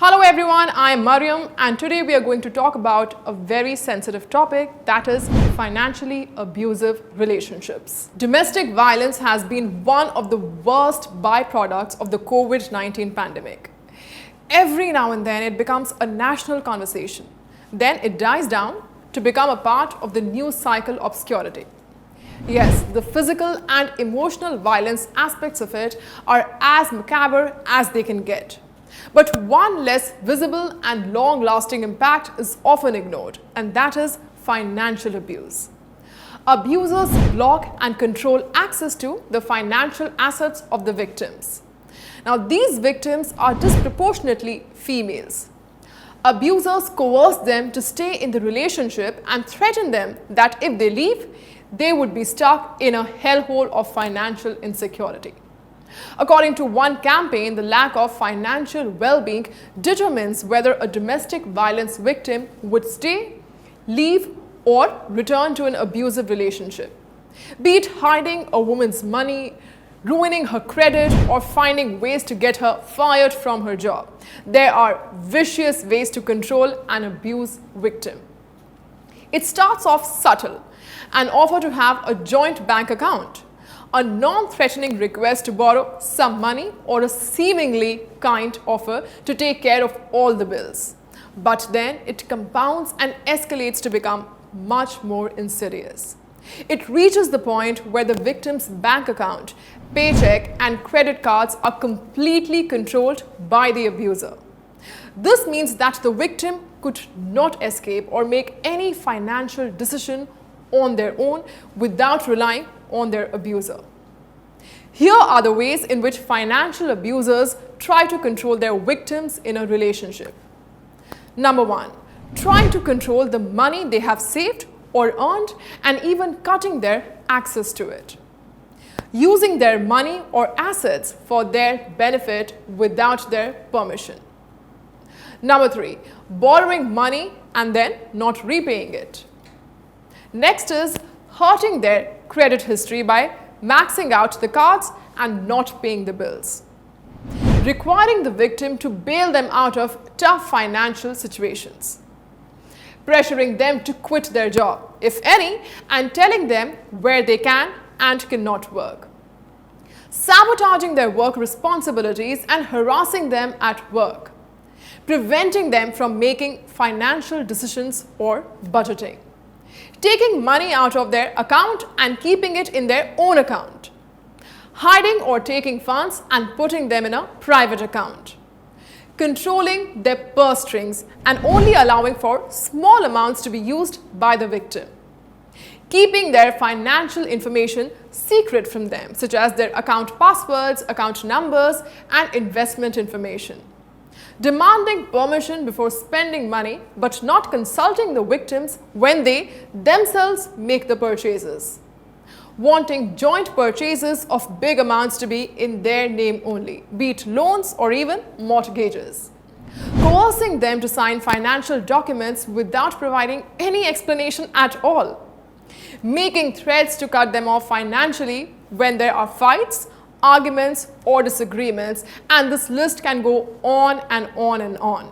Hello everyone, I am Mariam and today we are going to talk about a very sensitive topic, that is financially abusive relationships. Domestic violence has been one of the worst byproducts of the COVID-19 pandemic. Every now and then it becomes a national conversation. Then it dies down to become a part of the news cycle obscurity. Yes, the physical and emotional violence aspects of it are as macabre as they can get. But one less visible and long-lasting impact is often ignored, and that is financial abuse. Abusers block and control access to the financial assets of the victims. Now, these victims are disproportionately females. Abusers coerce them to stay in the relationship and threaten them that if they leave, they would be stuck in a hellhole of financial insecurity. According to one campaign, the lack of financial well-being determines whether a domestic violence victim would stay, leave, or return to an abusive relationship. Be it hiding a woman's money, ruining her credit, or finding ways to get her fired from her job, there are vicious ways to control and abuse victim. It starts off subtle, an offer to have a joint bank account, a non-threatening request to borrow some money, or a seemingly kind offer to take care of all the bills. But then it compounds and escalates to become much more insidious. It reaches the point where the victim's bank account, paycheck, and credit cards are completely controlled by the abuser. This means that the victim could not escape or make any financial decision on their own without relying on their abuser. Here are the ways in which financial abusers try to control their victims in a relationship. Number one, trying to control the money they have saved or earned and even cutting their access to it. Using their money or assets for their benefit without their permission. Number three, borrowing money and then not repaying it. Next is hurting their credit history by maxing out the cards and not paying the bills. Requiring the victim to bail them out of tough financial situations. Pressuring them to quit their job, if any, and telling them where they can and cannot work. Sabotaging their work responsibilities and harassing them at work. Preventing them from making financial decisions or budgeting. Taking money out of their account and keeping it in their own account. Hiding or taking funds and putting them in a private account. Controlling their purse strings and only allowing for small amounts to be used by the victim. Keeping their financial information secret from them, such as their account passwords, account numbers, and investment information. Demanding permission before spending money but not consulting the victims when they themselves make the purchases. Wanting joint purchases of big amounts to be in their name only, be it loans or even mortgages. Coercing them to sign financial documents without providing any explanation at all. Making threats to cut them off financially when there are fights, arguments, or disagreements, and this list can go on and on and on.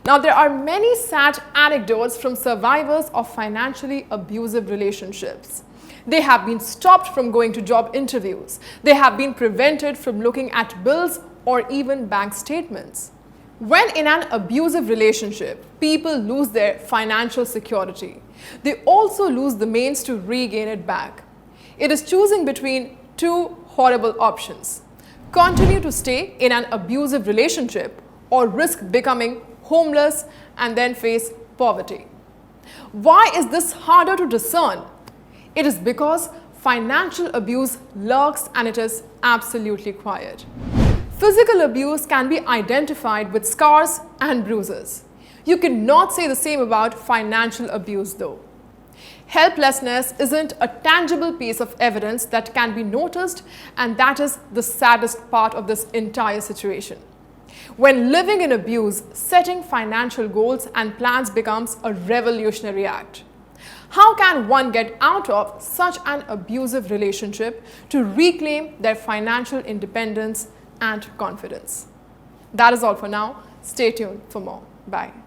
Now, there are many sad anecdotes from survivors of financially abusive relationships. They have been stopped from going to job interviews. They have been prevented from looking at bills or even bank statements. When in an abusive relationship, people lose their financial security. They also lose the means to regain it back. It is choosing between two horrible options: continue to stay in an abusive relationship or risk becoming homeless and then face poverty. Why is this harder to discern? It is because financial abuse lurks and it is absolutely quiet. Physical abuse can be identified with scars and bruises. You cannot say the same about financial abuse though. Helplessness isn't a tangible piece of evidence that can be noticed, and that is the saddest part of this entire situation. When living in abuse, setting financial goals and plans becomes a revolutionary act. How can one get out of such an abusive relationship to reclaim their financial independence and confidence? That is all for now. Stay tuned for more. Bye.